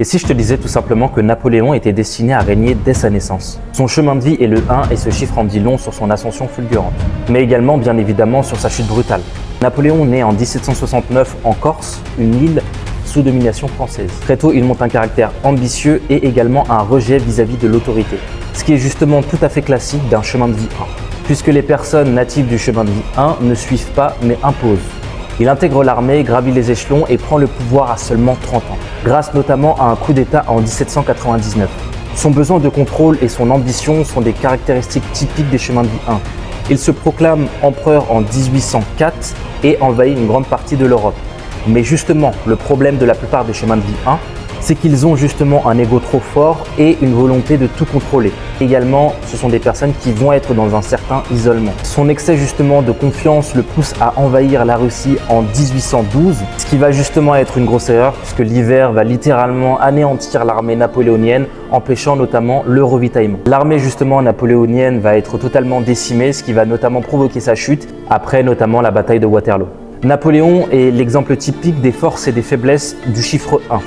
Et si je te disais tout simplement que Napoléon était destiné à régner dès sa naissance? Son chemin de vie est le 1 et ce chiffre en dit long sur son ascension fulgurante, mais également bien évidemment sur sa chute brutale. Napoléon naît en 1769 en Corse, une île sous domination française. Très tôt, il montre un caractère ambitieux et également un rejet vis-à-vis de l'autorité, ce qui est justement tout à fait classique d'un chemin de vie 1, puisque les personnes natives du chemin de vie 1 ne suivent pas mais imposent. Il intègre l'armée, gravit les échelons et prend le pouvoir à seulement 30 ans, grâce notamment à un coup d'État en 1799. Son besoin de contrôle et son ambition sont des caractéristiques typiques des chemins de vie 1. Il se proclame empereur en 1804 et envahit une grande partie de l'Europe. Mais justement, le problème de la plupart des chemins de vie 1, c'est qu'ils ont justement un ego trop fort et une volonté de tout contrôler. Également, ce sont des personnes qui vont être dans un certain isolement. Son excès justement de confiance le pousse à envahir la Russie en 1812, ce qui va justement être une grosse erreur puisque l'hiver va littéralement anéantir l'armée napoléonienne, empêchant notamment le ravitaillement. L'armée justement napoléonienne va être totalement décimée, ce qui va notamment provoquer sa chute, après notamment la bataille de Waterloo. Napoléon est l'exemple typique des forces et des faiblesses du chiffre 1.